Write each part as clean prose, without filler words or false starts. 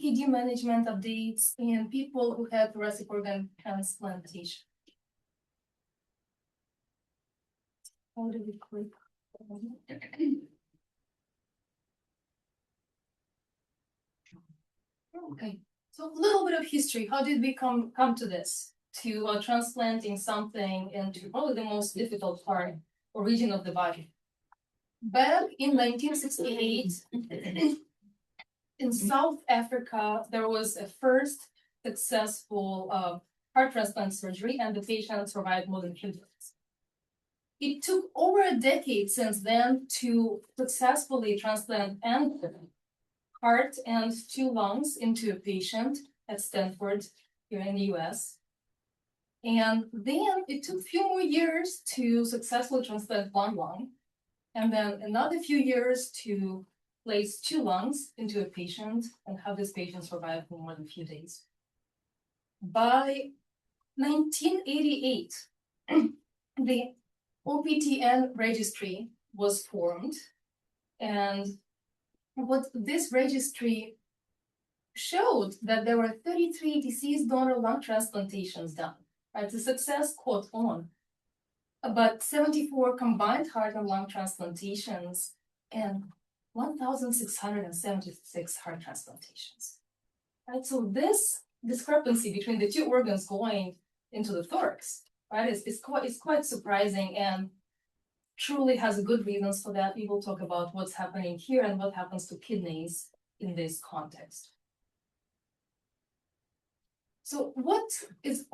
ESKD management updates in people who had thoracic organ transplantation. How do we click? Okay, so a little bit of history. How did we come to this? To transplanting something into probably the most difficult part or region of the body. Back in 1968, in South Africa, there was a first successful heart transplant surgery, and the patient survived more than 2 days. It took over a decade since then to successfully transplant an heart and 2 lungs into a patient at Stanford here in the US. And then it took a few more years to successfully transplant 1 lung, and then another few years to place 2 lungs into a patient and have this patient survive for more than a few days. By 1988, the OPTN registry was formed, and what this registry showed that there were 33 deceased donor lung transplantations done. Right, the success caught on, but 74 combined heart and lung transplantations and 1,676 heart transplantations. Right, so this discrepancy between the 2 organs going into the thorax, right, is quite surprising and truly has good reasons for that. We will talk about what's happening here and what happens to kidneys in this context. So what is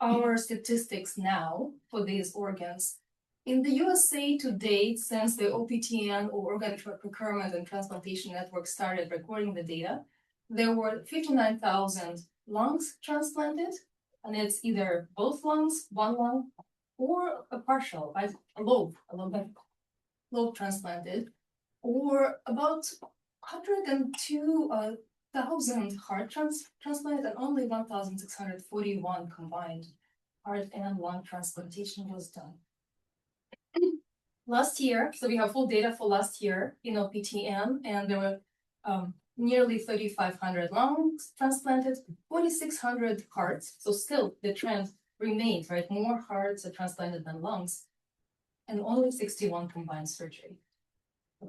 our statistics now for these organs? In the USA to date, since the OPTN or Organ Procurement and Transplantation Network started recording the data, there were 59,000 lungs transplanted, and it's either both lungs, 1 lung, or a partial, a lobe transplanted, or about 102,000 heart transplanted, and only 1,641 combined heart and lung transplantation was done. Last year, so we have full data for last year in OPTN, and there were nearly 3,500 lungs transplanted, 4,600 hearts. So still the trend remains, right? More hearts are transplanted than lungs, and only 61 combined surgery.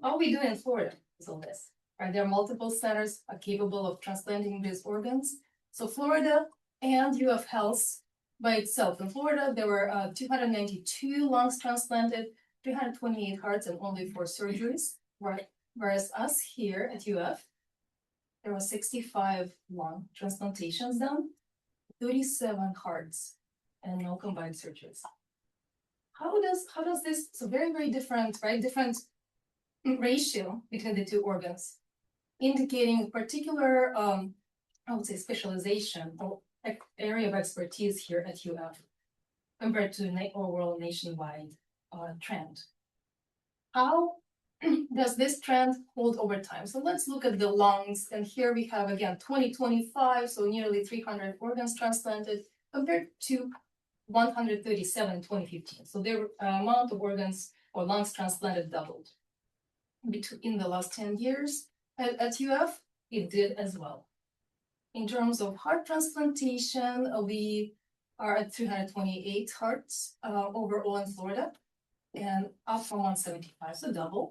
How we do in Florida is all this, right? There are multiple centers are capable of transplanting these organs. So Florida and UF Health by itself. In Florida, there were 292 lungs transplanted, 328 hearts, and only 4 surgeries. Right? Whereas us here at UF, there were 65 lung transplantations done, 37 hearts, and no combined surgeries. How does this, so very, very different, right? Different ratio between the 2 organs, indicating particular, I would say, specialization or area of expertise here at UF compared to the overall nationwide trend. How does this trend hold over time? So let's look at the lungs, and here we have again 2025, so nearly 300 organs transplanted compared to 137 in 2015. So the amount of organs or lungs transplanted doubled. In the last 10 years at UF, it did as well. In terms of heart transplantation, we are at 328 hearts overall in Florida, and up from 175, so double.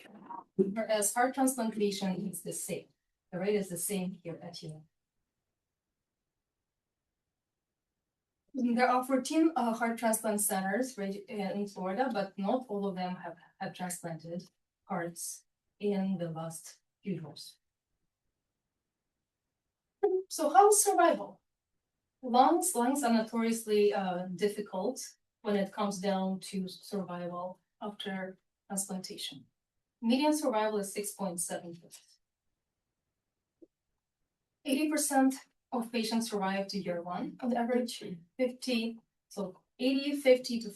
Whereas heart transplantation is the same. The rate is the same here at UF. There are 14 heart transplant centers in Florida, but not all of them have transplanted hearts in the last few years. So how is survival? Lungs are notoriously difficult when it comes down to survival after transplantation. Median survival is 6.7 years. 80% of patients survive to year 1 on average, 50 to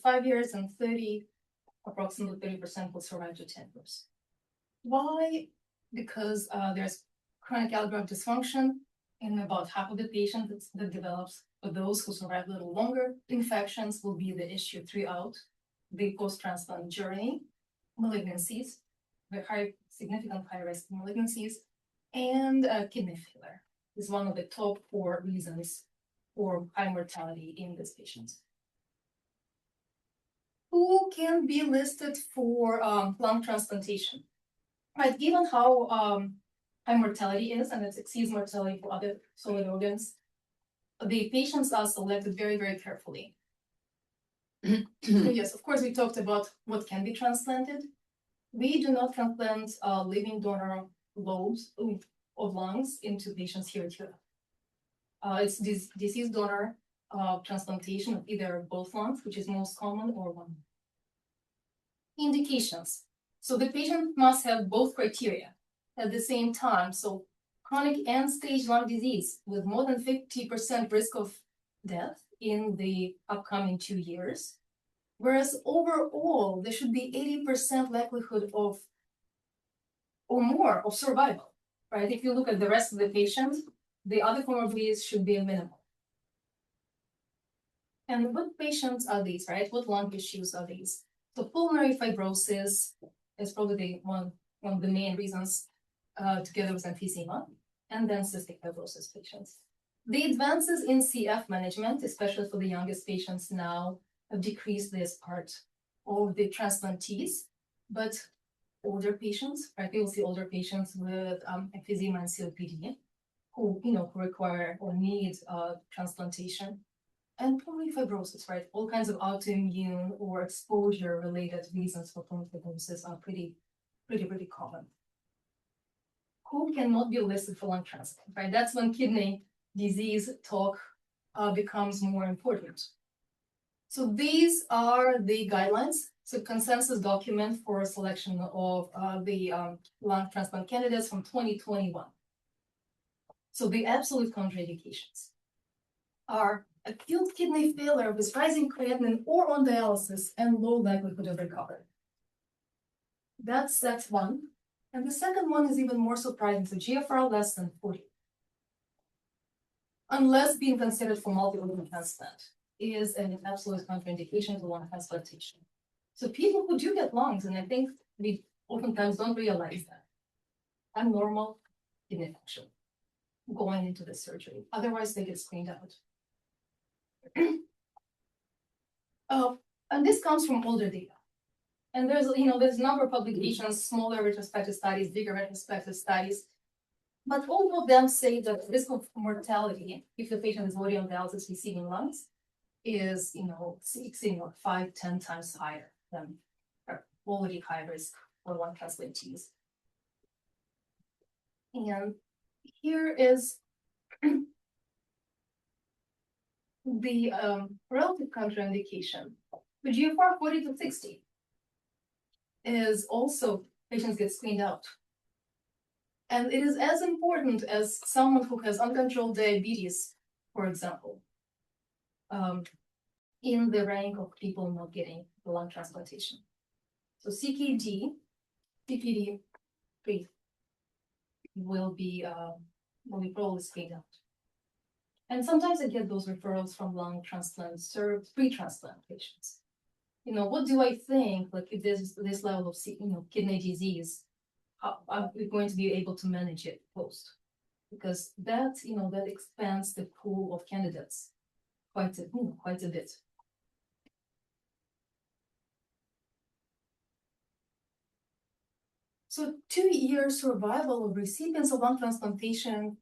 5 years, and 30, approximately 30% will survive to 10 years. Why? Because there's chronic alveolar dysfunction in about half of the patients that develops. For those who survive a little longer, infections will be the issue throughout the post-transplant journey. Malignancies, significant high-risk malignancies, and kidney failure. is one of the top 4 reasons for high mortality in these patients. Who can be listed for lung transplantation? Right, given how high mortality is, and it exceeds mortality for other solid organs, the patients are selected very, very carefully. So yes, of course, we talked about what can be transplanted. We do not transplant living donor lobes of lungs into patients here at UF. It's this deceased donor transplantation of either both lungs, which is most common, or one. Indications. So the patient must have both criteria at the same time. So chronic end-stage lung disease with more than 50% risk of death in the upcoming 2 years. Whereas overall, there should be 80% likelihood of, or more, of survival, right? If you look at the rest of the patients, the other comorbidities should be minimal. And what patients are these, right? What lung issues are these? So pulmonary fibrosis is probably one of the main reasons, together with emphysema, and then cystic fibrosis patients. The advances in CF management, especially for the youngest patients now, have decreased this part of the transplantees, but older patients, right? We will see older patients with emphysema and COPD who require or need transplantation, and pulmonary fibrosis, right? All kinds of autoimmune or exposure-related reasons for pulmonary fibrosis are pretty common. Who cannot be listed for lung transplant, right? That's when kidney disease talk becomes more important. So these are the guidelines, so consensus document for selection of the lung transplant candidates from 2021. So the absolute contraindications are acute kidney failure with rising creatinine or on dialysis and low likelihood of recovery. That's one. And the second one is even more surprising, so GFR less than 40. Unless being considered for multi-organ transplant is an absolute contraindication to lung transplantation. So people who do get lungs, and I think we oftentimes don't realize that, abnormal kidney function going into the surgery. Otherwise, they get screened out. And this comes from older data. And there's a number of publications, smaller retrospective studies, bigger retrospective studies. But all of them say that risk of mortality, if the patient is already on dialysis receiving lungs, is exceeding 5-10 times higher than already high risk for lung transplantees. And here is the relative contraindication. The GFR 40 to 60 is also patients get screened out. And it is as important as someone who has uncontrolled diabetes, for example, in the rank of people not getting the lung transplantation. So CKD, CKD will be probably screened out. And sometimes I get those referrals from lung transplant served pre-transplant patients. What do I think? Like, if there's this level of kidney disease, how are we going to be able to manage it post? Because that expands the pool of candidates quite a bit. So 2-year survival of recipients of lung transplantation,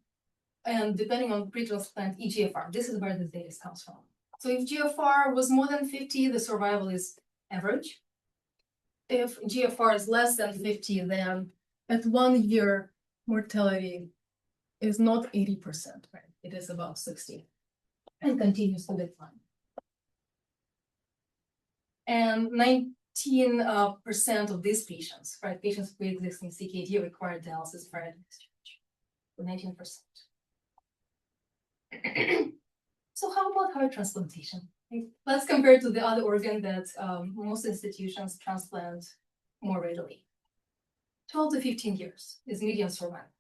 and depending on pre-transplant eGFR, this is where the data comes from. So if GFR was more than 50, the survival is average. If GFR is less than 50, then at 1 year, mortality is not 80%, right? It is about 60 and continues to decline. And 19% of these patients, right, patients with pre-existing CKD require dialysis prior to discharge, 19%. So how about heart transplantation? Let's compare it to the other organ that most institutions transplant more readily. 12 to 15 years is median survival.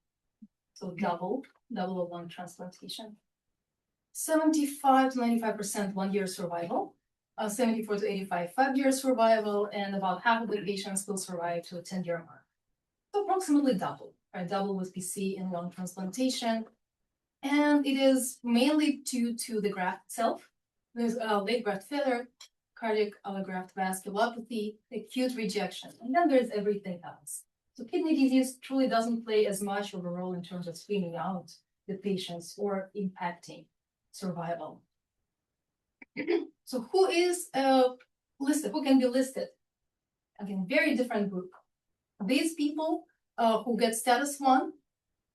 So double of lung transplantation. 75 to 95% 1 year survival. 74 to 85, 5-year survival, and about half of the patients will survive to a 10-year mark. So approximately double, right? Double with BC in lung transplantation. And it is mainly due to the graft itself. There's late graft failure, cardiac allograft vasculopathy, acute rejection, and then there's everything else. So kidney disease truly doesn't play as much of a role in terms of screening out the patients or impacting survival. So who is listed? Who can be listed? Again, very different group. These people who get status 1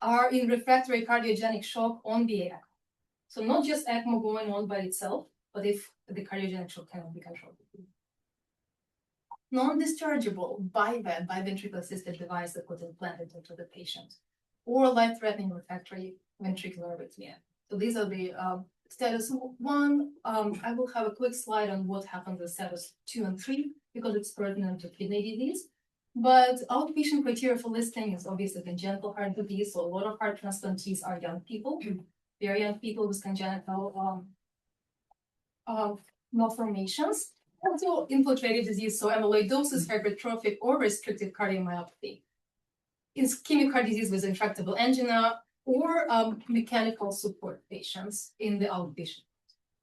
are in refractory cardiogenic shock on the ECMO. So not just ECMO going on by itself, but if the cardiogenic shock cannot be controlled. Non-dischargeable BiVAD, biventricular assisted device that was implanted into the patient, or life-threatening refractory ventricular arrhythmia. So these are the status 1. I will have a quick slide on what happens with status 2 and 3 because it's pertinent to kidney disease. But outpatient criteria for listing is obviously congenital heart disease. So a lot of heart transplantees are young people, very young people with congenital malformations. Also infiltrative disease, so amyloidosis, hypertrophic or restrictive cardiomyopathy. Ischemic heart disease with intractable angina or mechanical support patients in the outpatient.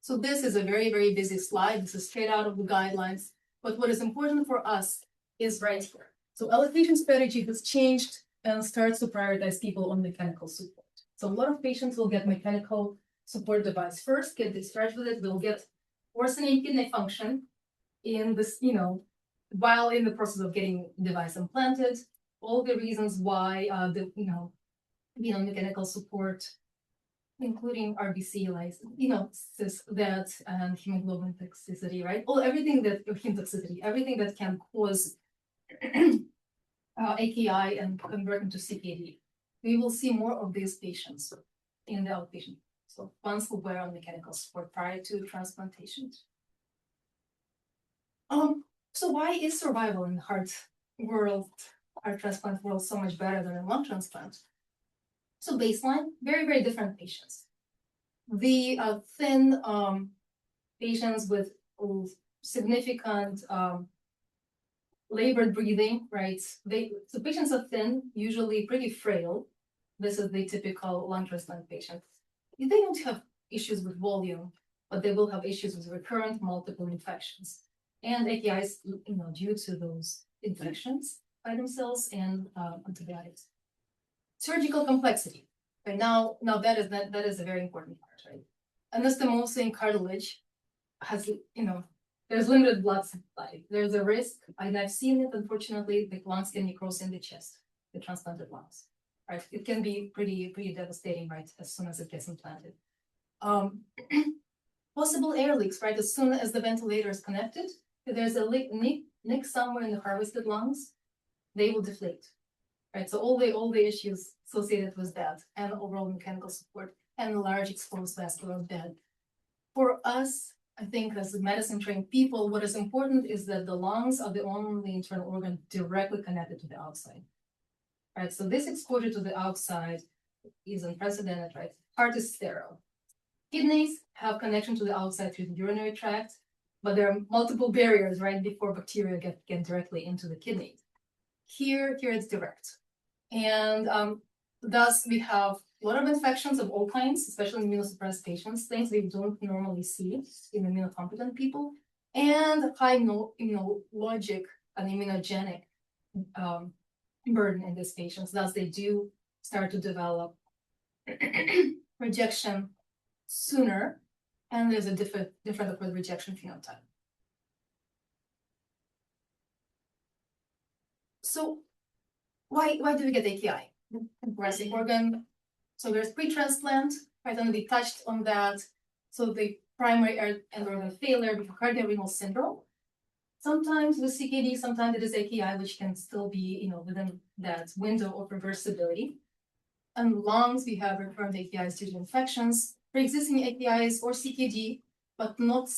So this is a very, very busy slide. This is straight out of the guidelines. But what is important for us is right here. So allocation strategy has changed and starts to prioritize people on mechanical support. So a lot of patients will get mechanical support device first, get discharged with it, they'll get worsening kidney function in this, while in the process of getting device implanted. All the reasons why being on mechanical support, including RBC that and hemoglobin toxicity, right? Everything that can cause AKI and convert into CKD. We will see more of these patients in the outpatient. So ones who were on mechanical support prior to transplantation. So why is survival in the heart transplant world so much better than in lung transplant? So baseline, very, very different patients. The thin patients with significant labored breathing, right? So patients are thin, usually pretty frail. This is the typical lung transplant patient. They don't have issues with volume, but they will have issues with recurrent multiple infections and AKIs, due to those infections by themselves and antibiotics. Surgical complexity. Right now that is a very important part, right? Anastomosis in cartilage has, there's limited blood supply. There's a risk, and I've seen it, unfortunately, the lungs can necrose in the chest, the transplanted lungs, right? It can be pretty devastating, right, as soon as it gets implanted. Possible air leaks, right? As soon as the ventilator is connected, if there's a nick somewhere in the harvested lungs, they will deflate, right? So all the issues associated with that, and overall mechanical support, and large exposed vascular bed. For us, I think as medicine trained people, what is important is that the lungs are the only internal organ directly connected to the outside, right? So this exposure to the outside is unprecedented, right? Heart is sterile. Kidneys have connection to the outside through the urinary tract, but there are multiple barriers, right, before bacteria get directly into the kidney. Here it's direct. And thus we have a lot of infections of all kinds, especially in immunosuppressed patients, things we don't normally see in immunocompetent people, and high immunologic and immunogenic burden in these patients. Thus, they do start to develop rejection sooner, and there's a different rejection phenotype. So why do we get AKI? Thoracic organ. So there's pre-transplant, right? And we touched on that. So the primary end organ failure with cardiorenal syndrome. Sometimes with CKD, sometimes it is AKI, which can still be, within that window of reversibility. And lungs, we have recurrent AKIs due to infections, pre-existing AKIs or CKD, but not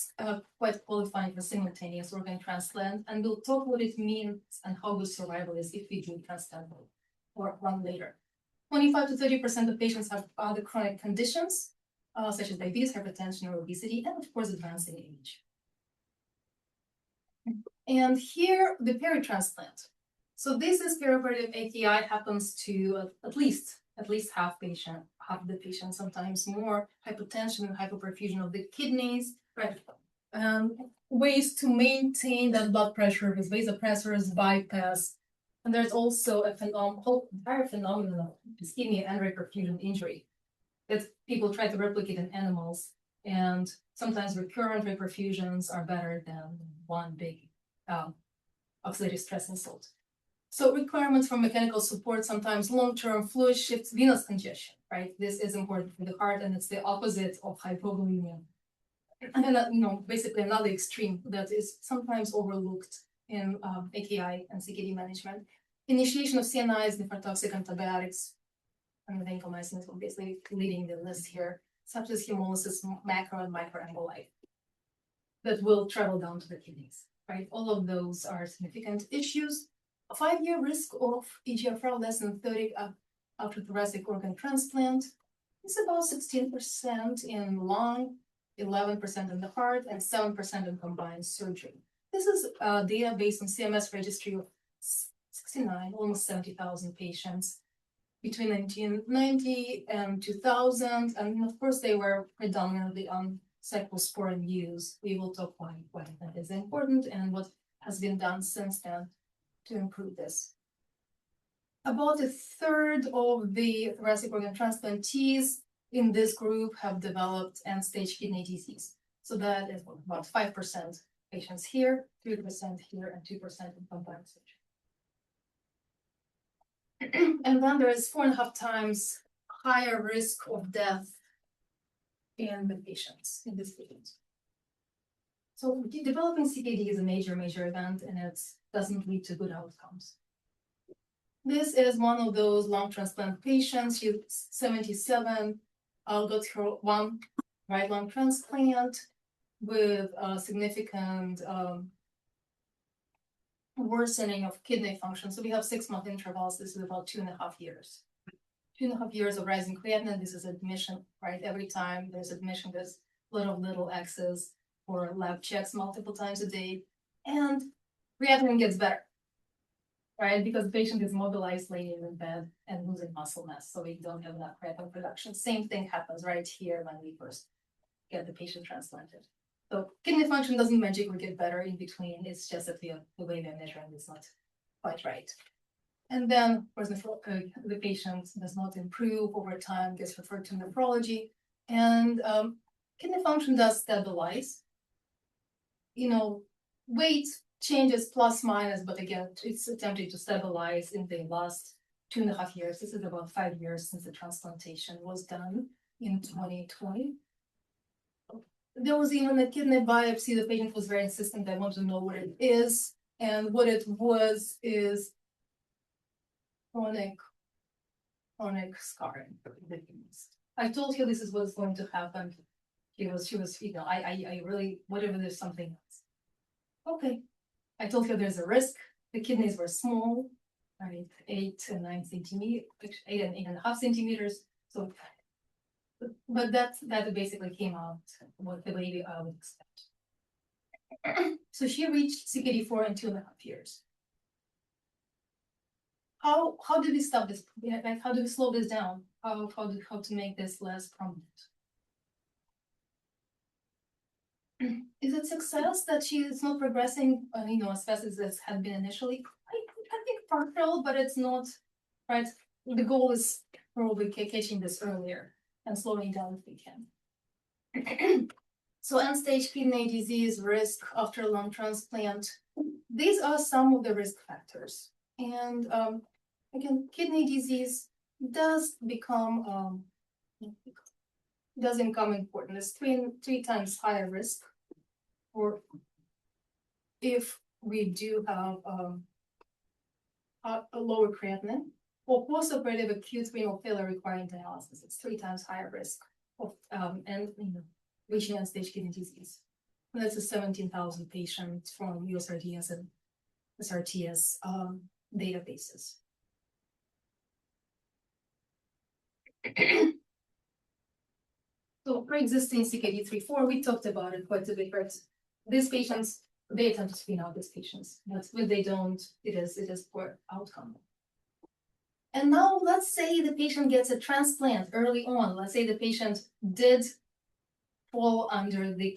quite qualifying for simultaneous organ transplant. And we'll talk what it means and how good survival is if we do transplant or one later. 25 to 30% of patients have other chronic conditions, such as diabetes, hypertension, or obesity, and of course, advancing age. And here, the peritransplant. So this is perioperative AKI happens to at least half half the patients, sometimes more, hypertension and hypoperfusion of the kidneys, right? Ways to maintain that blood pressure with vasopressors, bypass. And there's also a whole entire phenomenon of ischemia and reperfusion injury that people try to replicate in animals. And sometimes recurrent reperfusions are better than one big oxidative stress insult. So requirements for mechanical support, sometimes long-term fluid shifts, venous congestion, right? This is important for the heart, and it's the opposite of hypovolemia. And then, basically another extreme that is sometimes overlooked in AKI and CKD management. Initiation of CNIs, nephrotoxic antibiotics, and vancomycin is obviously leading the list here, such as hemolysis, macro and microemboli that will travel down to the kidneys, right? All of those are significant issues. A 5-year risk of eGFR less than 30 after thoracic organ transplant is about 16% in lung, 11% in the heart, and 7% in combined surgery. This is data based on CMS registry of 69, almost 70,000 patients between 1990 and 2000. And of course, they were predominantly on cyclosporin use. We will talk why that is important and what has been done since then to improve this. About a third of the thoracic organ transplantees in this group have developed end-stage kidney disease. So that is about 5% patients here, 3% here, and 2% in combined surgery. And then there is 4.5 times higher risk of death in the patients, in these patients. So developing CKD is a major event, and it doesn't lead to good outcomes. This is one of those lung transplant patients. She's 77, got her one right lung transplant with a significant worsening of kidney function. So we have 6-month intervals. This is about 2.5 years. 2.5 years of rising creatinine. This is admission, right? Every time there's admission, there's a lot of little X's for lab checks multiple times a day. And creatinine gets better, right? Because the patient is mobilized laying in bed and losing muscle mass. So we don't have enough creatinine production. Same thing happens right here when we first get the patient transplanted. So kidney function doesn't magically get better in between. It's just that the way we're measuring is not quite right. And then, of course, the patient does not improve over time, gets referred to nephrology, and kidney function does stabilize. Weight changes plus minus, but again, it's attempting to stabilize in the last 2.5 years. This is about 5 years since the transplantation was done in 2020. There was even a kidney biopsy. The patient was very insistent. They want to know what it is, and what it was is chronic scarring. I told her this is what's going to happen. She was, I really, whatever, there's something else. Okay. I told her there's a risk. The kidneys were small, right? 8 and 9 centimeters, 8 and 8.5 centimeters. So, but that basically came out what the way I would expect. So she reached CKD4 in 2.5 years. How do we stop this? Like, how do we slow this down? How to make this less prominent? Is it success that she is not progressing, as fast as this had been initially? I think partial, but it's not, right? The goal is probably catching this earlier and slowing down if we can. So end-stage kidney disease risk after lung transplant. These are some of the risk factors. And again, kidney disease does become important. It's three times higher risk, or if we do have a lower creatinine, or postoperative acute renal failure requiring dialysis. It's 3 times higher risk of reaching end-stage kidney disease. And that's a 17,000 patients from USRDS and SRTS databases. So pre-existing CKD 3-4, we talked about it quite a bit, but these patients, they attempt to screen out these patients. But when they don't, it is poor outcome. And now let's say the patient gets a transplant early on. Let's say the patient did fall under the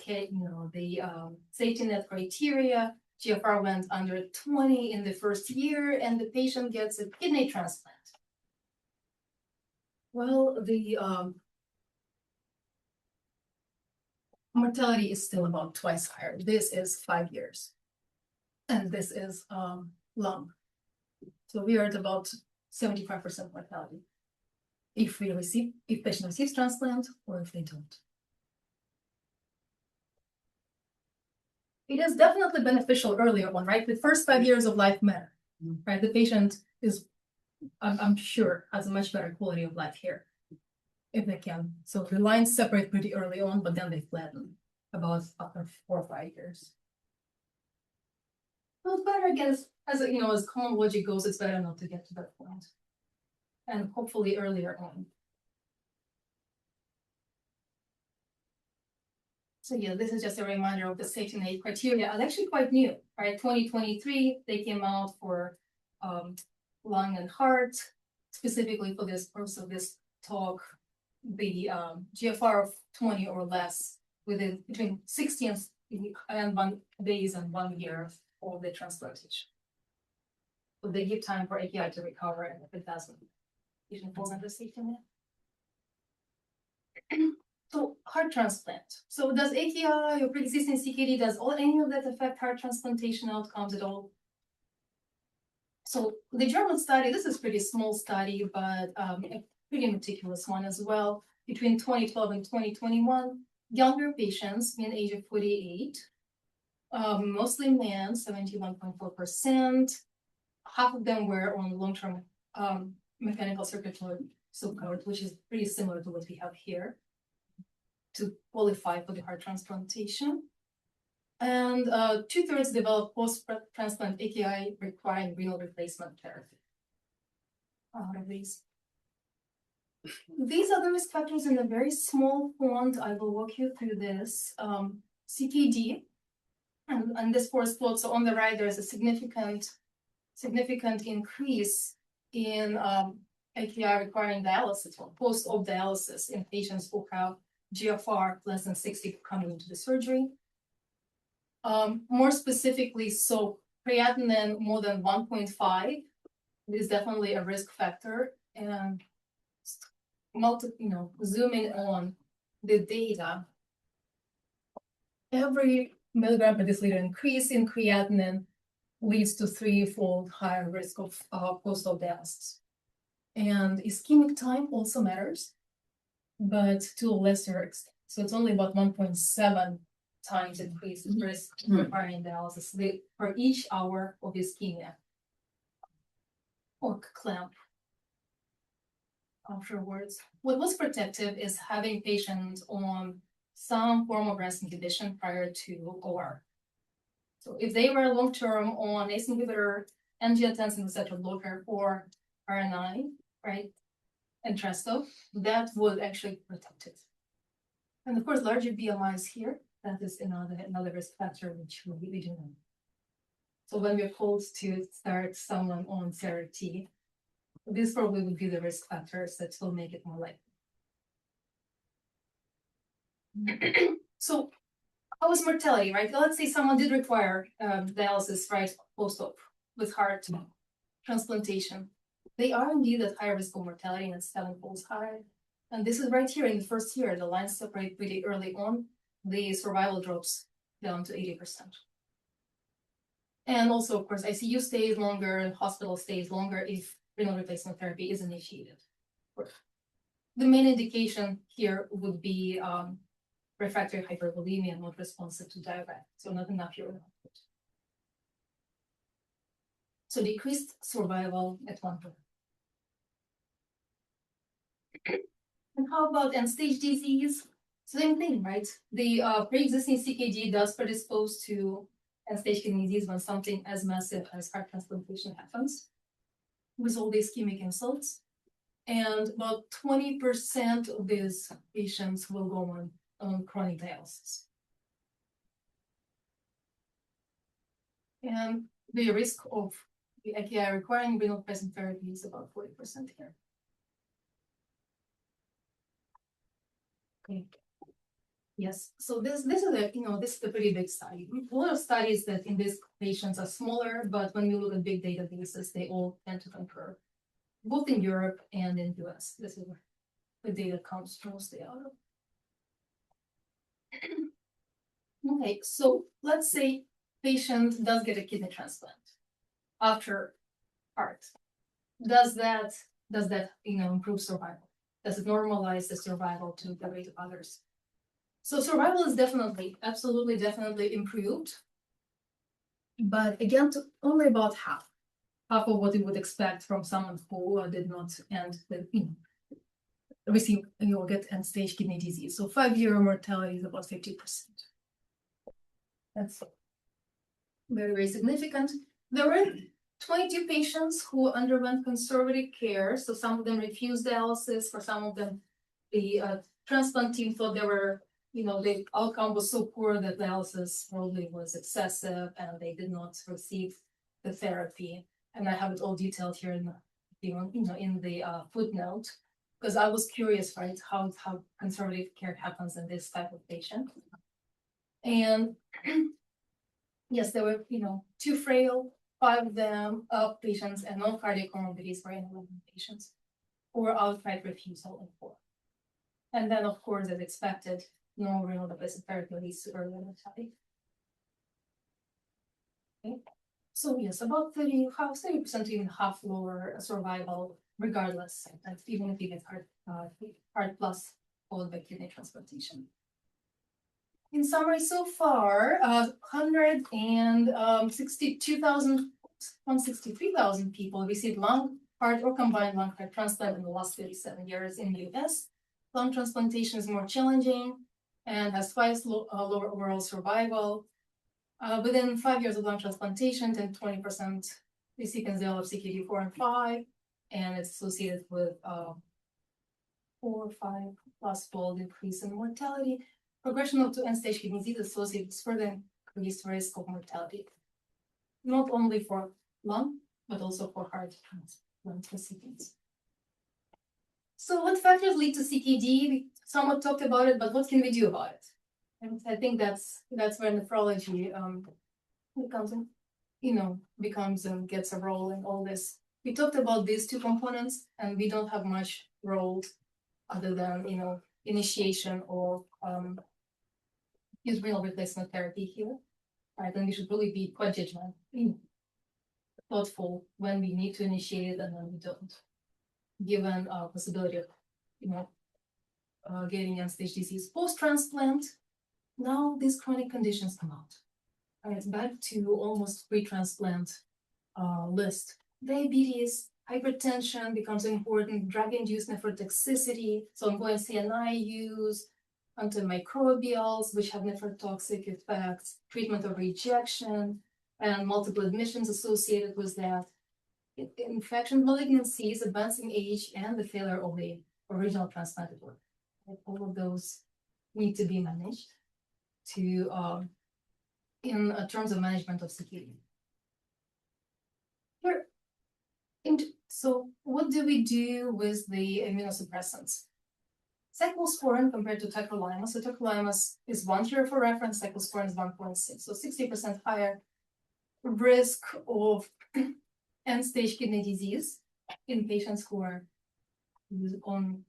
safety net criteria. GFR went under 20 in the first year, and the patient gets a kidney transplant. Well, the mortality is still about twice higher. This is 5 years, and this is lung. So we are at about 75% mortality if patient receives transplant or if they don't. It is definitely beneficial earlier on, right? The first 5 years of life matter, right? The patient is, I'm sure, has a much better quality of life here, if they can. So the lines separate pretty early on, but then they flatten about after 4 or 5 years. Well, it's better, I guess, as common logic goes, it's better not to get to that point. And hopefully earlier on. So yeah, this is just a reminder of the safety net criteria. It's actually quite new, right? 2023, they came out for lung and heart, specifically for this purpose of this talk, the GFR of 20 or less within between 60 and 1 days and 1 year of the transplantation. So they give time for AKI to recover, and if it doesn't, patient falls under safety net. So heart transplant. So does AKI or pre-existing CKD, does any of that affect heart transplantation outcomes at all? So the German study, this is a pretty small study, but a pretty meticulous one as well. Between 2012 and 2021, younger patients, mean age of 48, mostly men, 71.4%. Half of them were on long-term mechanical circulatory support, which is pretty similar to what we have here, to qualify for the heart transplantation. And 2/3 developed post-transplant AKI requiring renal replacement therapy. Out of these are the risk factors in a very small font. I will walk you through this. CKD, and this forest plot. So on the right, there's a significant increase in AKI requiring dialysis or post-op dialysis in patients who have GFR less than 60 coming into the surgery. More specifically, so creatinine more than 1.5 is definitely a risk factor. And zooming on the data, every milligram per deciliter increase in creatinine leads to 3-fold higher risk of post-op dialysis. And ischemic time also matters, but to a lesser extent. So it's only about 1.7 times increase in risk requiring dialysis for each hour of ischemia or clamp afterwards. What was protective is having patients on some form of RAS inhibition prior to OR. So if they were long-term on ACE inhibitor, angiotensin receptor blocker, or RNI, right, and Entresto, that would actually protect it. And of course, larger BMIs here, that is another risk factor which we do know. So when we're told to start someone on CRT, this probably would be the risk factors that will make it more likely. So how is mortality, right? Let's say someone did require dialysis, right, post-op with heart transplantation. They are indeed at higher risk of mortality, and it's 7-fold higher. And this is right here in the first year. The lines separate pretty early on. The survival drops down to 80%. And also, of course, ICU stays longer and hospital stays longer if renal replacement therapy is initiated. The main indication here would be refractory hypervolemia, not responsive to diuretic, so not enough urine output. So decreased survival at 1 year. And how about end-stage disease? Same thing, right? The pre-existing CKD does predispose to end-stage kidney disease when something as massive as heart transplantation happens with all the ischemic insults. And about 20% of these patients will go on chronic dialysis. And the risk of the AKI requiring renal replacement therapy is about 40% here. Okay. Yes, so this is this is a pretty big study. A lot of studies that in these patients are smaller, but when you look at big databases, they all tend to concur, both in Europe and in US. This is where the data comes mostly out of. Okay, so let's say patient does get a kidney transplant after heart. Does that improve survival? Does it normalize the survival to the rate of others? So survival is absolutely definitely improved, but again, only about half of what you would expect from someone who did not receive get end-stage kidney disease. So 5-year mortality is about 50%. That's very, very significant. There were 22 patients who underwent conservative care. So some of them refused dialysis. For some of them, the transplant team thought they were, the outcome was so poor that dialysis probably was excessive and they did not receive the therapy. And I have it all detailed here in the footnote, because I was curious, right, how conservative care happens in this type of patient. And yes, there were, too frail, 5 of them of patients, and no cardiac comorbidities were in 11 patients, or outright refusal in 4. And then, of course, as expected, no renal replacement therapy leads to early mortality. Okay. So yes, about 30% even half lower survival, regardless, even if you get heart plus followed by kidney transplantation. In summary, so far, 163,000 people received lung, heart, or combined lung heart transplant in the last 37 years in the US. Lung transplantation is more challenging and has twice lower overall survival. Within 5 years of lung transplantation, 10-20% recipient of CKD 4 and 5, and it's associated with 4 or 5+ fold increase in mortality. Progression to end-stage kidney disease associated with further increased risk of mortality, not only for lung, but also for heart transplant recipients. So what factors lead to CKD? We somewhat talked about it, but what can we do about it? And I think that's where nephrology gets a role in all this. We talked about these 2 components, and we don't have much role other than initiation or use renal replacement therapy here, right? And we should really be quite judgmental, thoughtful when we need to initiate it and when we don't, given possibility of getting end-stage disease post-transplant. Now these chronic conditions come out. And it's back to almost pre-transplant list. Diabetes, hypertension becomes important, drug-induced nephrotoxicity, so ongoing CNI use, antimicrobials, which have nephrotoxic effects, treatment of rejection, and multiple admissions associated with that, infection, malignancies, advancing age, and the failure of the original transplanted organ. All of those need to be managed in terms of management of CKD. So what do we do with the immunosuppressants? Cyclosporin compared to tacrolimus. So tacrolimus is 1 here for reference, cyclosporin is 1.6. So 60% higher risk of end-stage kidney disease in patients who are on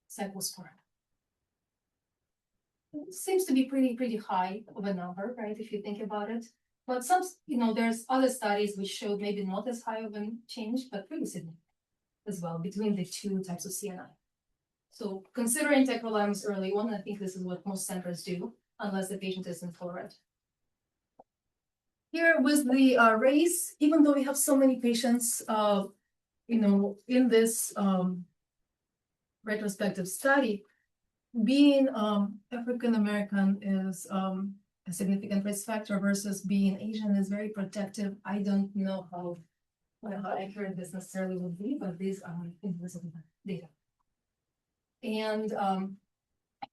cyclosporin. It seems to be pretty high of a number, right, if you think about it. But there's other studies which showed maybe not as high of a change, but pretty significant as well between the 2 types of CNI. So considering tacrolimus early on, I think this is what most centers do, unless the patient is intolerant. Here with the race, even though we have so many patients, in this retrospective study, being African American is a significant risk factor versus being Asian is very protective. I don't know how accurate this necessarily would be, but these are invisible data. And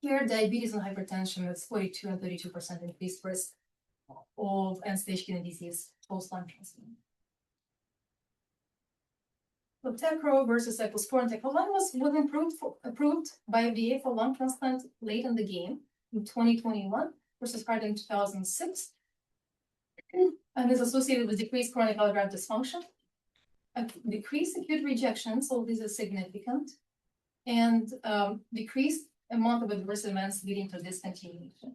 here, diabetes and hypertension is 42 and 32% increased risk of end-stage kidney disease post-lung transplant. Tacro versus cyclosporin. Tacrolimus was approved by FDA for lung transplant late in the game in 2021 versus Carter in 2006, and is associated with decreased chronic allograft dysfunction, decreased acute rejection, so this is significant, and decreased amount of adverse events leading to discontinuation.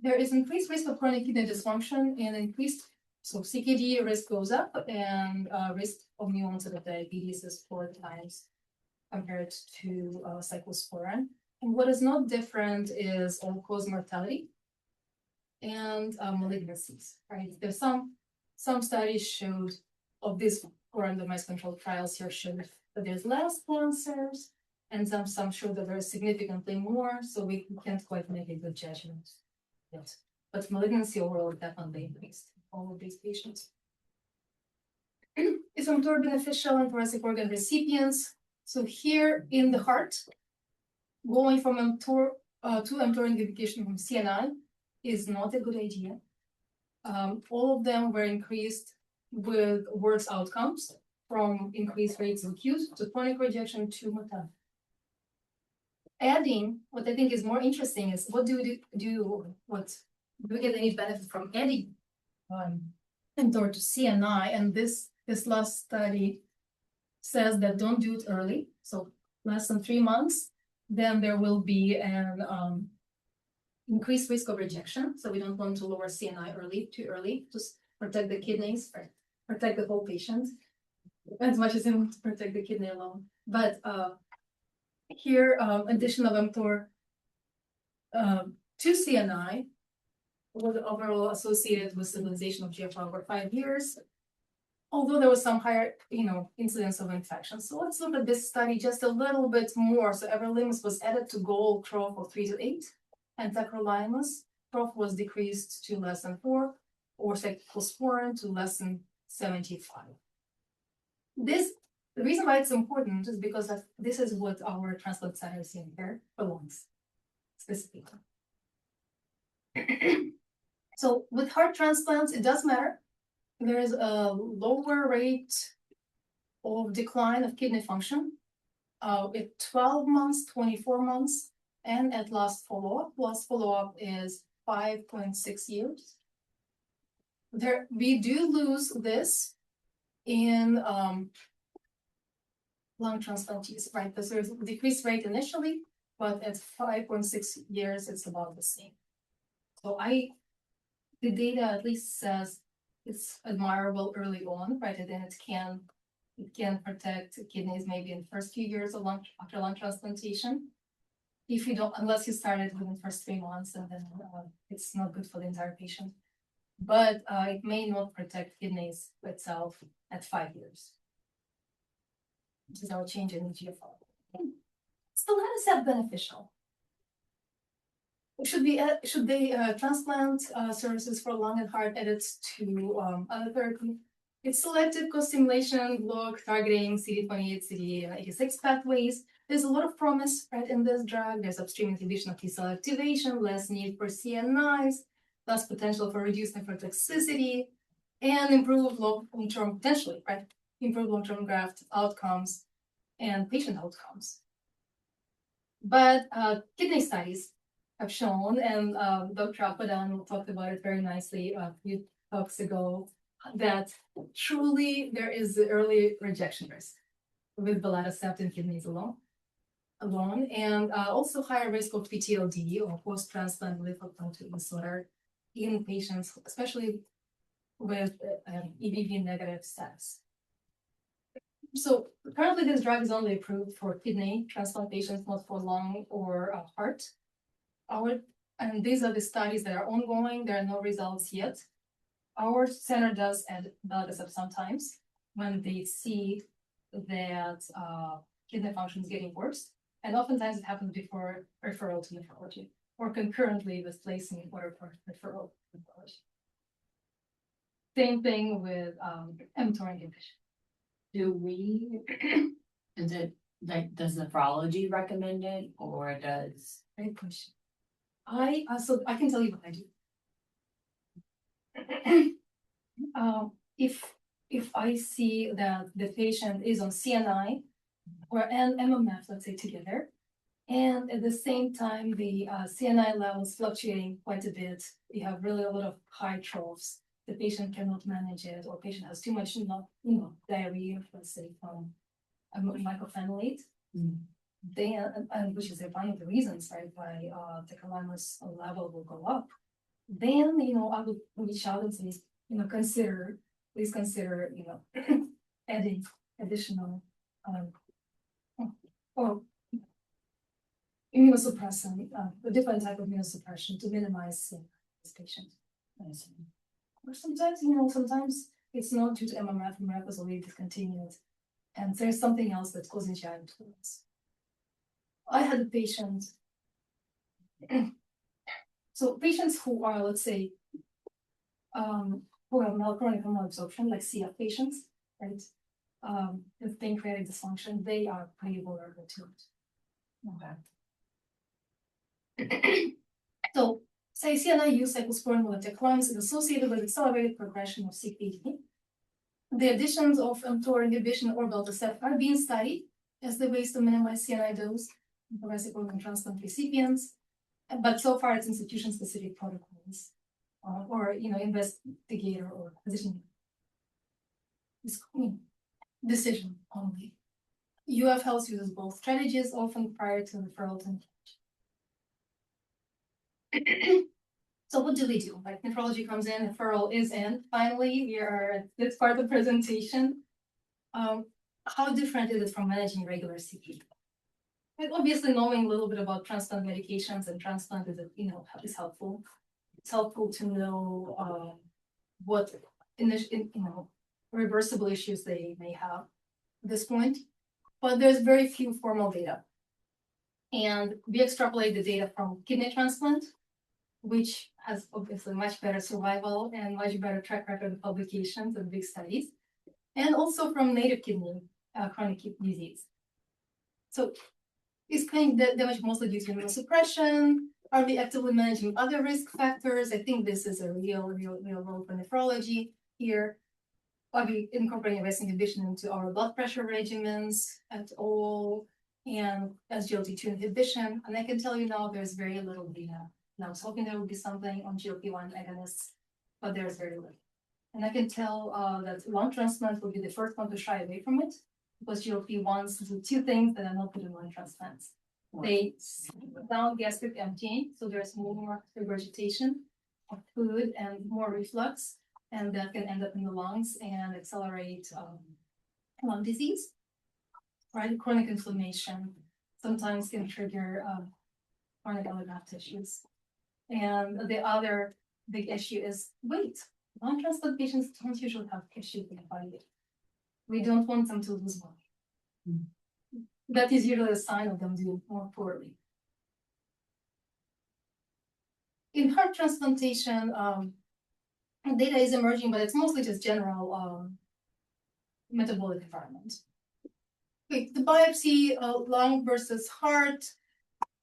There is increased risk of chronic kidney dysfunction and increased, so CKD risk goes up, and risk of new onset of diabetes is 4 times compared to cyclosporin. And what is not different is all-cause mortality and malignancies, right? There's some studies showed of these randomized controlled trials here showed that there's less cancers, and some show that there's significantly more, so we can't quite make a good judgment yet. But malignancy overall definitely increased in all of these patients. Is mTOR beneficial in thoracic organ recipients? So here in the heart, going from mTOR to mTOR inhibition from CNI is not a good idea. All of them were increased with worse outcomes, from increased rates of acute to chronic rejection to mortality. Adding, what I think is more interesting is what do we get any benefit from adding mTOR to CNI? And this last study says that don't do it early, so less than 3 months, then there will be an increased risk of rejection. So we don't want to lower CNI too early, to protect the kidneys, or protect the whole patient as much as they want to protect the kidney alone. But here, addition of mTOR to CNI was overall associated with stabilization of GFR over 5 years, although there was some higher, incidence of infections. So let's look at this study just a little bit more. So everolimus was added to goal trough of 3 to 8, and tacrolimus trough was decreased to less than 4, or cyclosporin to less than 75. The reason why it's important is because this is what our transplant center is seeing here for lungs, specifically. So with heart transplants, it does matter. There is a lower rate of decline of kidney function at 12 months, 24 months, and at last follow-up. Last follow-up is 5.6 years. We do lose this in lung transplantees, right? Because there's a decreased rate initially, but at 5.6 years, it's about the same. So the data at least says it's admirable early on, right? And then it can protect kidneys maybe in the first few years of after lung transplantation. If you don't, unless you started within the first 3 months, and then it's not good for the entire patient. But it may not protect kidneys itself at 5 years, which is our change in GFR. Is the ladder beneficial? Should they transplant services for lung and heart added to other therapy? It's selective co-stimulation, block targeting CD28, CD86 pathways. There's a lot of promise, right, in this drug. There's upstream inhibition of T cell activation, less need for CNIs, thus potential for reduced nephrotoxicity, and improved long-term, potentially, right, improved long-term graft outcomes and patient outcomes. But kidney studies have shown, and Dr. Apadan talked about it very nicely a few talks ago, that truly there is the early rejection risk with belatacept in kidneys alone, and also higher risk of PTLD or post-transplant lymphocyte disorder in patients, especially with EBV negative status. So currently this drug is only approved for kidney transplantations, not for lung or heart. And these are the studies that are ongoing. There are no results yet. Our center does add belatacept sometimes when they see that kidney function is getting worse. And oftentimes it happens before referral to nephrology or concurrently with placing order for referral to nephrology. Same thing with mTOR inhibition. Does nephrology recommend it, or does? Great question. I can tell you what I do. if I see that the patient is on CNI or an MMF, let's say together, and at the same time, the CNI levels fluctuating quite a bit, we have really a lot of high troughs. The patient cannot manage it, or patient has too much, diarrhea, let's say from mycophenolate. Then, and which is one of the reasons, right, why tacrolimus level will go up. Then, I would reach out and say, please consider, adding additional or immunosuppressant, a different type of immunosuppression to minimize this patient. Or sometimes, sometimes it's not due to MMF. MMF is already discontinued, and there's something else that's causing GI intolerance. I had a patient. So patients who are, let's say, who have chronic malabsorption, like CF patients, right, with pancreatic dysfunction, they are pretty vulnerable to it. Okay. So, say CNI use cyclosporin with tacrolimus is associated with accelerated progression of CKD. The additions of mTOR inhibition or beltacept are being studied as the ways to minimize CNI dose in thoracic organ transplant recipients, but so far it's institution-specific protocols or investigator or physician decision only. UF Health uses both strategies often prior to referral to So what do we do? Like nephrology comes in, referral is in. Finally, we are at this part of the presentation. How different is it from managing regular CKD? Obviously, knowing a little bit about transplant medications and transplant is helpful. It's helpful to know what reversible issues they may have at this point. But there's very few formal data, and we extrapolate the data from kidney transplant, which has obviously much better survival and much better track record of publications and big studies, and also from native kidney, chronic kidney disease. So is kidney damage mostly due to immunosuppression? Are we actively managing other risk factors? I think this is a real role for nephrology here. Are we incorporating RAS inhibition into our blood pressure regimens at all? And SGLT2 inhibition? And I can tell you now there's very little data. And I was hoping there would be something on GLP-1 agonists, but there's very little. And I can tell that lung transplant will be the first one to shy away from it, because GLP-1s do two things that are not good in lung transplants. They slow down gastric emptying, so there's more regurgitation of food and more reflux, and that can end up in the lungs and accelerate lung disease. Right, chronic inflammation sometimes can trigger chronic allograft issues. And the other big issue is weight. Lung transplant patients don't usually have issues with body weight. We don't want them to lose weight. That is usually a sign of them doing more poorly. In heart transplantation, data is emerging, but it's mostly just general metabolic environment. Okay, the biopsy, lung versus heart.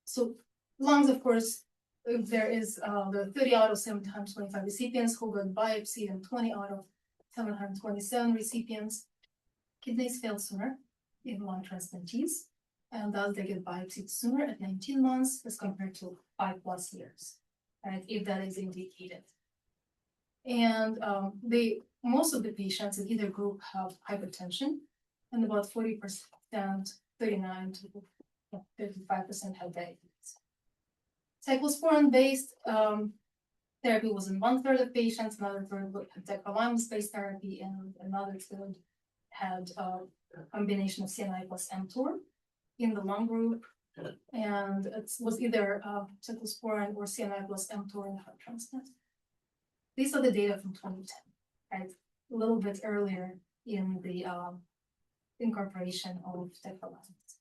So lungs, of course, if there is the 30 out of 725 recipients who got biopsied and 20 out of 727 recipients. Kidneys fail sooner in lung transplantees, and thus they get biopsied sooner at 19 months as compared to 5+ years, right, if that is indicated. And most of the patients in either group have hypertension, and about 40%, 39 to 35% have diabetes. Cyclosporin-based therapy was in 1/3 of patients, another third had tacrolimus-based therapy, and another third had a combination of CNI plus mTOR in the lung group, and it was either cyclosporin or CNI plus mTOR in the heart transplant. These are the data from 2010, right? A little bit earlier in the incorporation of tacrolimus.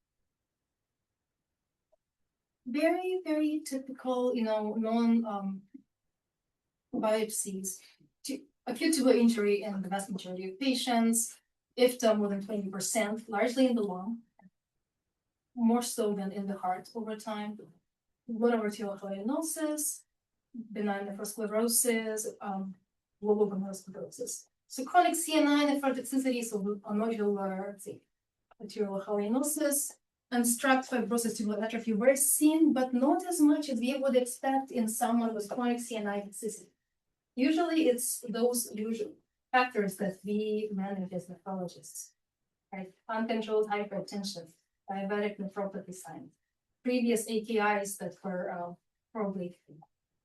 Very, very typical, non biopsies. Acute tubular injury in the vast majority of patients, if done more than 20%, largely in the lung, more so than in the heart over time. Blood arterial stenosis, benign nephrosclerosis, global glomerulosclerosis. So chronic CNI nephrotoxicity, so nodular, let's see, arterial halinosis, and struct fibrosis tubular atrophy were seen, but not as much as we would expect in someone with chronic CNI toxicity. Usually it's those usual factors that we manage as nephrologists, right? Uncontrolled hypertension, diabetic nephropathy signs, previous AKIs that were probably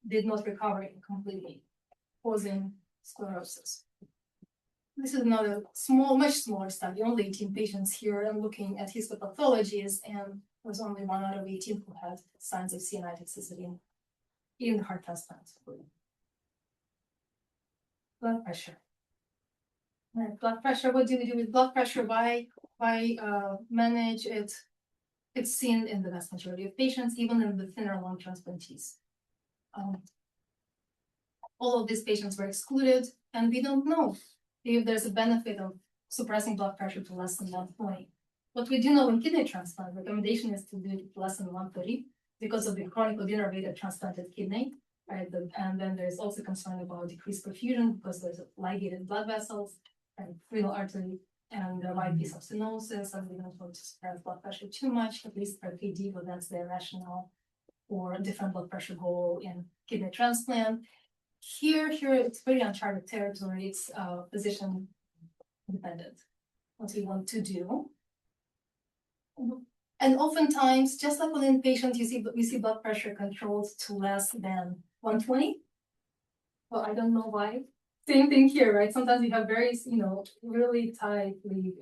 did not recover completely, causing sclerosis. This is another much smaller study, only 18 patients here, and looking at histopathologies, and was only 1 out of 18 who had signs of CNI toxicity in the heart transplant. Blood pressure. Right, blood pressure, what do we do with blood pressure? Why manage it? It's seen in the vast majority of patients, even in the thinner lung transplantees. All of these patients were excluded, and we don't know if there's a benefit of suppressing blood pressure to less than 120. What we do know in kidney transplant, recommendation is to do less than 130 because of the chronic denervated transplanted kidney, right? And then there's also concern about decreased perfusion because there's ligated blood vessels and renal artery, and there might be some stenosis, and we don't want to suppress blood pressure too much, at least per KD, but that's their rationale for a different blood pressure goal in kidney transplant. Here, it's very uncharted territory. It's physician dependent, what we want to do. And oftentimes, just like with inpatient, we see blood pressure controlled to less than 120. Well, I don't know why. Same thing here, right? Sometimes we have very, really tightly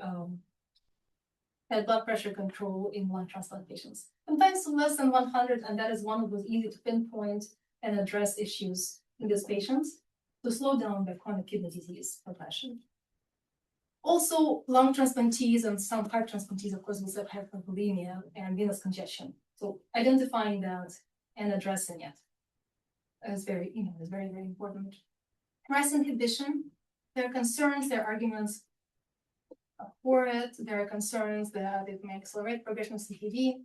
had blood pressure control in lung transplant patients. Sometimes less than 100, and that is one of those easy to pinpoint and address issues in these patients to slow down the chronic kidney disease progression. Also, lung transplantees and some heart transplantees, of course, will have hypervolemia and venous congestion. So identifying that and addressing it is very, very important. RAS inhibition, there are concerns, there are arguments for it. There are concerns that it may accelerate progression of CKD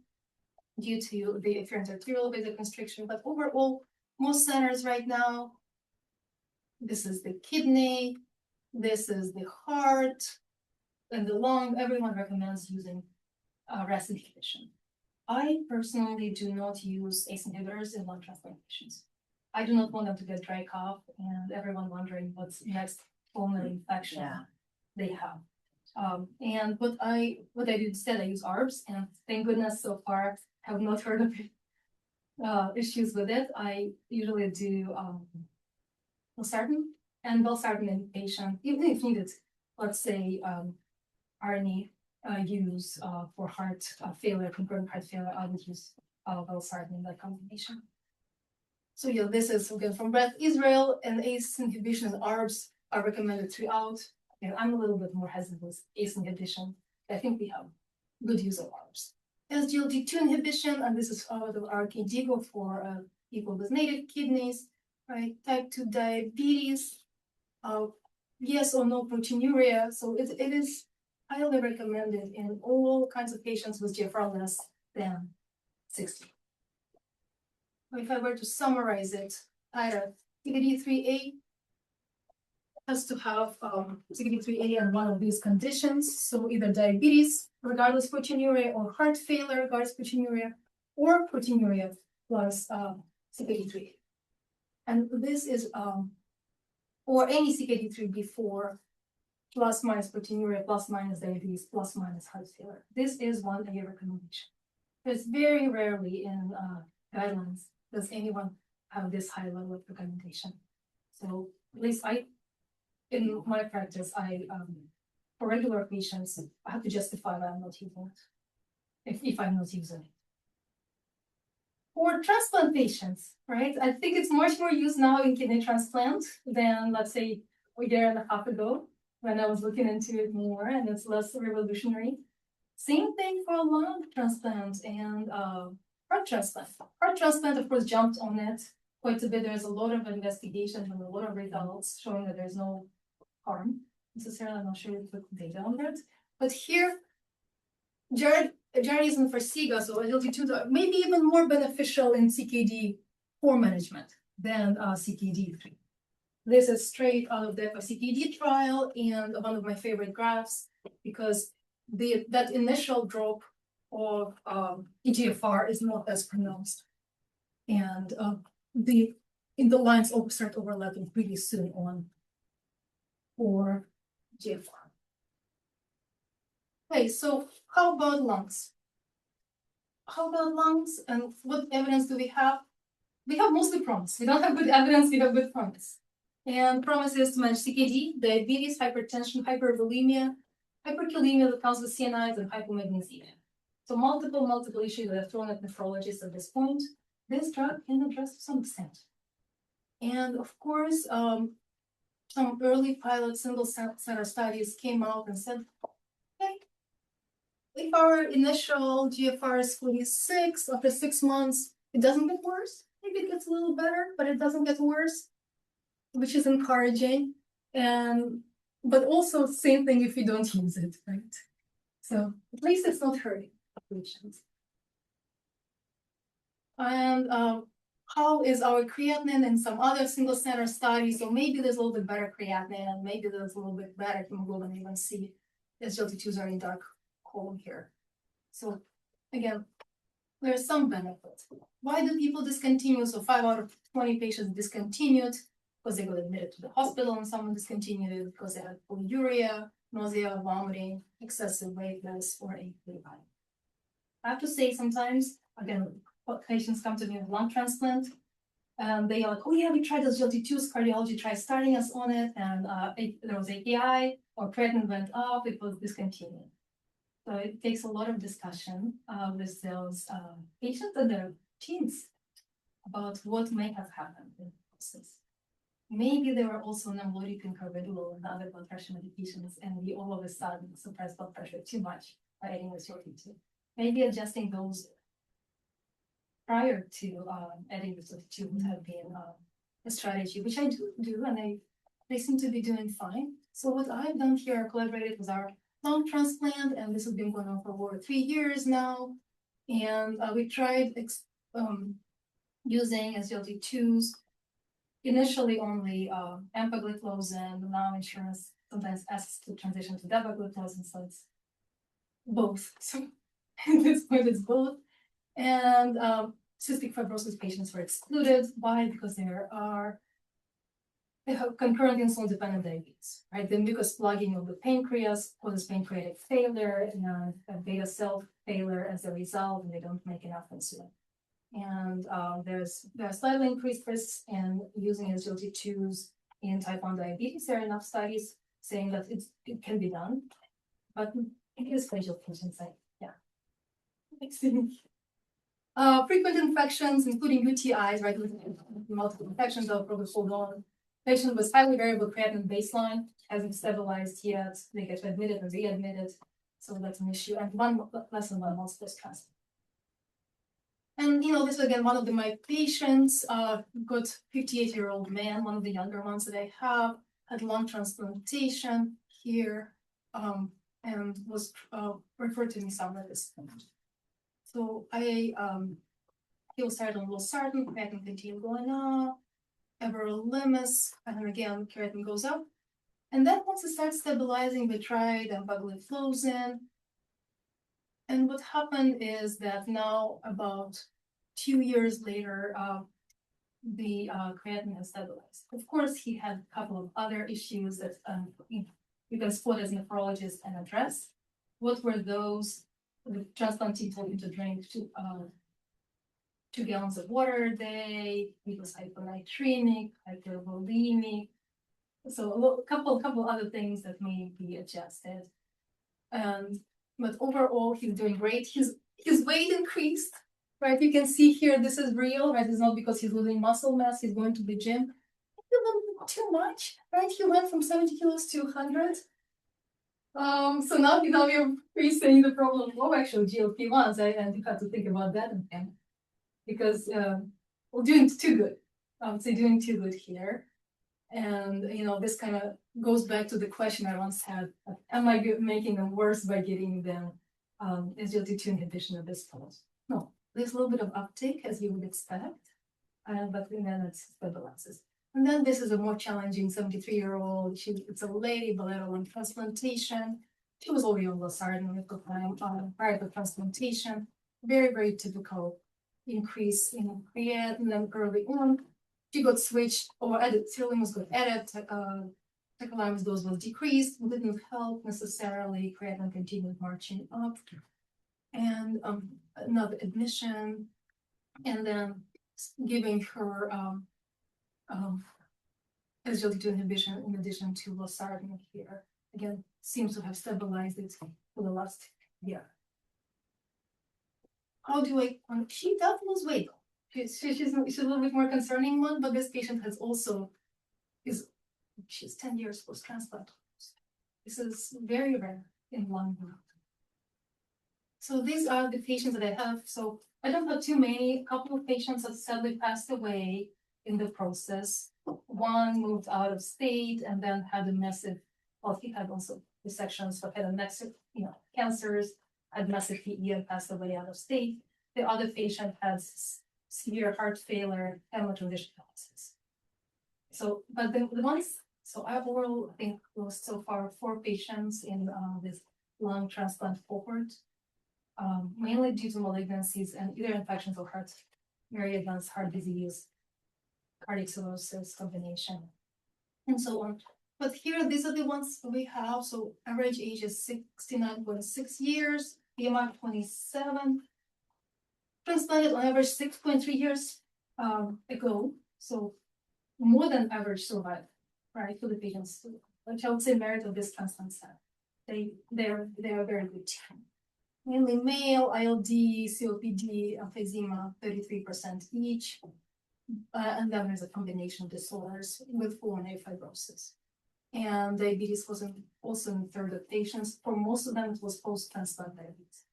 due to the efferent arterial vasoconstriction. But overall, most centers right now, this is the kidney, this is the heart, and the lung. Everyone recommends using RAS inhibition. I personally do not use ACE inhibitors in lung transplant patients. I do not want them to get dry cough and everyone wondering what's next pulmonary infection they have. And what I do instead, I use ARBs, and thank goodness so far have not heard of issues with it. I usually do Valsartan and Valsartan in patient, even if needed, let's say RNA use for heart failure, concurrent heart failure, I would use Valsartan in that combination. So yeah, this is again from Brett Israel, and ACE inhibition and ARBs are recommended throughout. And I'm a little bit more hesitant with ACE inhibition. I think we have good use of ARBs. SGLT2 inhibition, and this is out of RKDIGO for people with native kidneys, right? Type 2 diabetes, yes or no proteinuria. So it is highly recommended in all kinds of patients with GFR less than 60. If I were to summarize it, either CKD3A has to have CKD3A and one of these conditions. So either diabetes, regardless proteinuria, or heart failure, regardless proteinuria, or proteinuria plus CKD3A. And this is, or any CKD3 before plus minus proteinuria, plus minus diabetes, plus minus heart failure. This is 1A recommendation. It's very rarely in guidelines does anyone have this high level of recommendation. So at least in my practice, for regular patients, I have to justify that I'm not using it, if I'm not using it. For transplant patients, right? I think it's much more used now in kidney transplant than, let's say, a year and a half ago when I was looking into it more, and it's less revolutionary. Same thing for lung transplant and heart transplant. Heart transplant, of course, jumped on it quite a bit. There's a lot of investigations and a lot of results showing that there's no harm necessarily. I'm not sure if we put data on that. But here, reason for SIGA, so SGLT2, maybe even more beneficial in CKD 4 management than CKD 3. This is straight out of the ESKD trial and one of my favorite graphs because that initial drop of eGFR is not as pronounced. And the lines start overlapping pretty soon on for GFR. Okay, so how about lungs? How about lungs and what evidence do we have? We have mostly promise. We don't have good evidence, we have good promise. And promise is to manage CKD, diabetes, hypertension, hypervolemia, hyperkalemia that comes with cyanides, and hypomagnesemia. So multiple issues that are thrown at nephrologists at this point. This drug can address to some extent. And of course, some early pilot single center studies came out and said, okay, if our initial GFR is 46, after 6 months, it doesn't get worse. Maybe it gets a little better, but it doesn't get worse, which is encouraging. But also same thing if you don't use it, right? So at least it's not hurting patients. And how is our creatinine in some other single center studies? So maybe there's a little bit better creatinine, and maybe there's a little bit better hemoglobin A1C. SGLT2s are in dark column here. So again, there's some benefit. Why do people discontinue? So 5 out of 20 patients discontinued because they got admitted to the hospital, and someone discontinued it because they had polyuria, nausea, vomiting, excessive weight loss, or AKI. I have to say sometimes, again, patients come to me with lung transplant, and they are like, oh yeah, we tried SGLT2s, cardiology tried starting us on it, and there was AKI, or creatinine went up, it was discontinued. So it takes a lot of discussion with those patients and their teams about what may have happened in the process. Maybe they were also namlodic and carvedilol and other blood pressure medications, and we all of a sudden suppressed blood pressure too much by adding SGLT2. Maybe adjusting those prior to adding the SGLT2 would have been a strategy, which I do, and they seem to be doing fine. So what I've done here, I collaborated with our lung transplant, and this has been going on for over 3 years now. And we tried using SGLT2s, initially only empagliflozin. Now insurance sometimes asks to transition to dapagliflozin, so it's both. So at this point, it's both. And cystic fibrosis patients were excluded. Why? Because they have concurrent insulin-dependent diabetes, right? The mucus plugging of the pancreas causes pancreatic failure and beta cell failure as a result, and they don't make enough insulin. And there are slightly increased risks in using SGLT2s in type 1 diabetes. There are enough studies saying that it can be done, but it is facial patients, yeah. Frequent infections, including UTIs, right? Multiple infections, I'll probably hold on. Patient with highly variable creatinine baseline, hasn't stabilized yet. They get admitted and readmitted, so that's an issue. And less than 1 month post transplant. And this again, one of my patients, got 58-year-old man, one of the younger ones that I have, had lung transplantation here, and was referred to me somewhere at this point. So he was started on losartan, creatinine continued going up, everolimus, and again, creatinine goes up. And then once it starts stabilizing, we tried empagliflozin. And what happened is that now, about 2 years later, the creatinine has stabilized. Of course, he had a couple of other issues that you can spot as nephrologists and address. What were those? The transplant team told him to drink 2 gallons of water a day. He was hyponatremic, hypervolemic. So a couple other things that may be adjusted. But overall, he's doing great. His weight increased, right? You can see here, this is real, right? It's not because he's losing muscle mass, he's going to the gym. Maybe a little bit too much, right? He went from 70 kilos to 100. So now you're facing the problem of actual GLP-1s, and you have to think about that again. Because we're doing too good. I would say doing too good here. And this kind of goes back to the question I once had: am I making them worse by giving them SGLT2 inhibition at this point? No, there's a little bit of uptake as you would expect, but then it stabilizes. And then this is a more challenging 73-year-old. It's a lady, bladder lung transplantation. She was already on losartan at the time, prior to transplantation. Very, very typical increase in creatinine early on. She got switched or added, sirolimus got added, tacrolimus dose was decreased, didn't help necessarily, creatinine continued marching up. And another admission, and then giving her SGLT2 inhibition in addition to losartan here. Again, seems to have stabilized it for the last year. How do I, she does lose weight. She's a little bit more concerning one, but this patient has also, she's 10 years post-transplant. This is very rare in lung health. So these are the patients that I have. So I don't have too many. A couple of patients have sadly passed away in the process. One moved out of state and then had a massive, well, he had also dissections, but had a massive, cancers, had massive PE and passed away out of state. The other patient has severe heart failure, hemorrhagic dialysis. So, but the ones, so I overall think lost so far 4 patients in this lung transplant cohort, mainly due to malignancies and either infections or very advanced heart disease, cardiac cirrhosis combination, and so on. But here, these are the ones we have. So average age is 69.6 years, BMI 27, transplanted on average 6.3 years ago. So more than average survival, right, for the patients, which I would say merit of this transplant set. They are very good. Mainly male, ILD, COPD, emphysema, 33% each. And then there's a combination of disorders with pulmonary fibrosis. And diabetes was also in a third of patients. For most of them, it was post-transplant diabetes.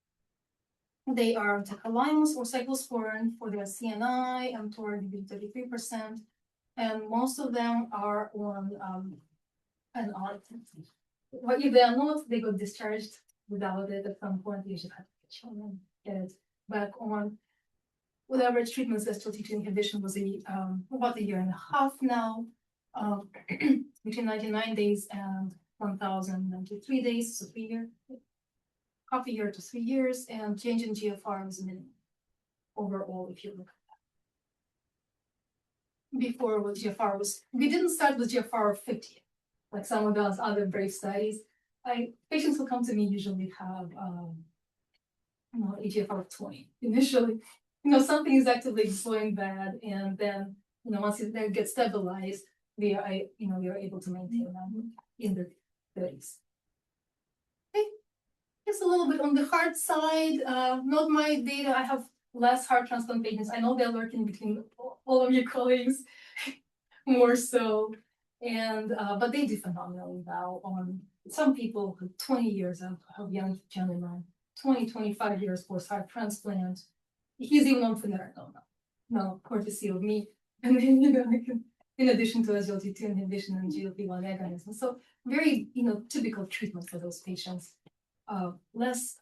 They are on tacrolimus or cyclosporin for their CNI, mTOR 33%. And most of them are on an odd. But if they are not, they got discharged without it at some point. You should have to get it back on. With average treatments, SGLT2 inhibition was about 1.5 years now, between 99 days and 1,093 days, so 3 years, half a year to 3 years, and change in GFR was minimal overall, if you look at that. Before what GFR was, we didn't start with GFR of 50, like some of those other brave studies. Patients who come to me usually have a GFR of 20 initially. Something is actively going bad, and then once they get stabilized, we are able to maintain them in the 30s. Okay, just a little bit on the heart side. Not my data. I have less heart transplant patients. I know they're lurking between all of your colleagues, more so, and but they do phenomenally well. On some people, 20 years of young gentlemen, 25 years post-heart transplant. He's even on finerenone. No, courtesy of me. And then, in addition to SGLT2 inhibition and GLP-1 agonism. So very, typical treatment for those patients. Less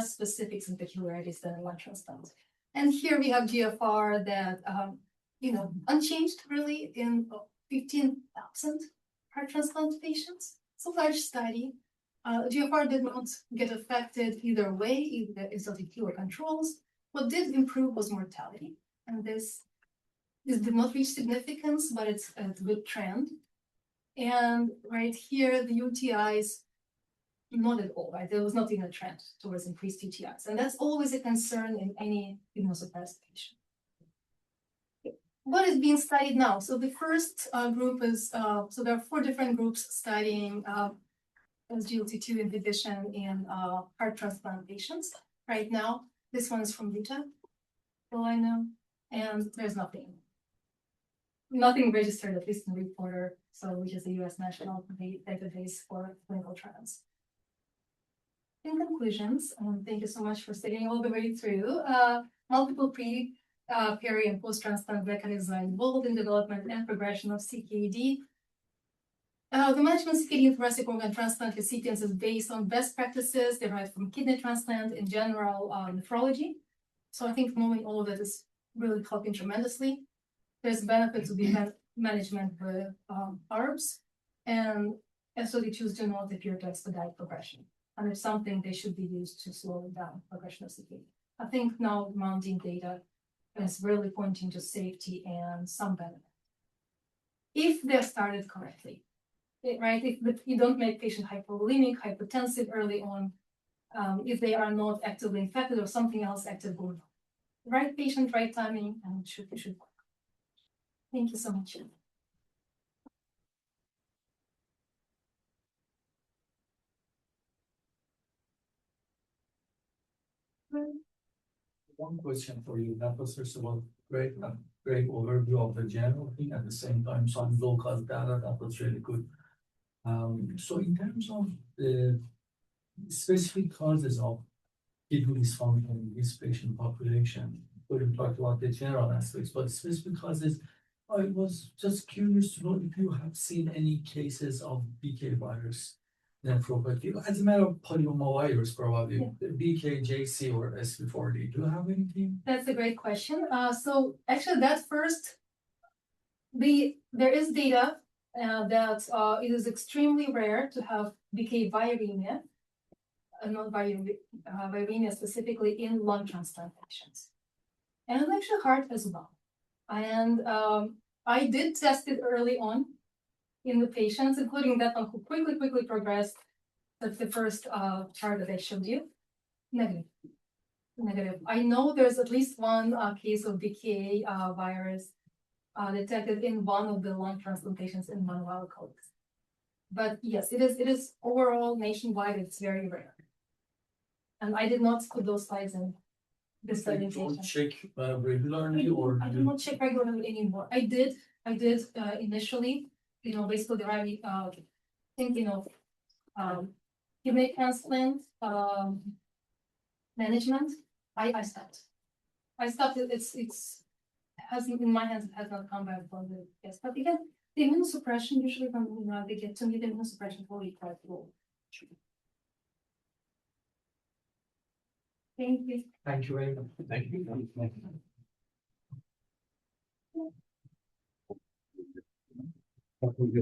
specifics and peculiarities than lung transplant. And here we have GFR that, unchanged really in 15,000 heart transplant patients. It's a large study. GFR did not get affected either way, either SGLT2 or controls. What did improve was mortality, and this did not reach significance, but it's a good trend. And right here, the UTIs, not at all, right? There was not even a trend towards increased UTIs, and that's always a concern in any immunosuppressed patient. What is being studied now? So the first group is, so there are 4 different groups studying SGLT2 inhibition in heart transplant patients right now. This one is from Utah, all I know, and there's nothing registered, at least in Reporter, which is the U.S. National Database for Clinical Trials. In conclusions, thank you so much for staying all the way through. Multiple peri, and post-transplant mechanisms are involved in development and progression of CKD. The management of CKD in thoracic organ transplant recipients is based on best practices derived from kidney transplant in general nephrology. So I think knowing all of that is really helping tremendously. There's benefit to be management with herbs, and SOD2s do not appear to expedite progression. And it's something they should be used to slow down progression of CKD. I think now mounting data is really pointing to safety and some benefit. If they're started correctly, right? If you don't make patient hypovolemic, hypertensive early on, if they are not actively infected or something else active going on. Right patient, right timing, and it should work. Thank you so much. One question for you, that was first of all great overview of the general thing, at the same time some local data that was really good. So in terms of the specific causes of kidney dysfunction in this patient population, we didn't talk about the general aspects, but specific causes, I was just curious to know if you have seen any cases of BK virus nephropathy, as a matter of polyomavirus, probably, BK, JC, or SV40. Do you have anything? That's a great question. So actually that first, there is data that it is extremely rare to have BK viremia, not viremia specifically in lung transplantations. And actually heart as well. And I did test it early on in the patients, including that one who quickly progressed. That's the first chart that I showed you. Negative. I know there's at least one case of BK virus detected in one of the lung transplantations in one of our colleagues. But yes, it is overall nationwide, it's very rare. And I did not put those slides in this presentation. You don't check regularly, or I do not check regularly anymore. I did initially, basically deriving thinking of kidney transplant management. I stopped. It's hasn't in my hands. It has not come back from the yes. But again, the immunosuppression usually when they get to me, the immunosuppression will be quite low. Thank you. Thank you very much. Thank you.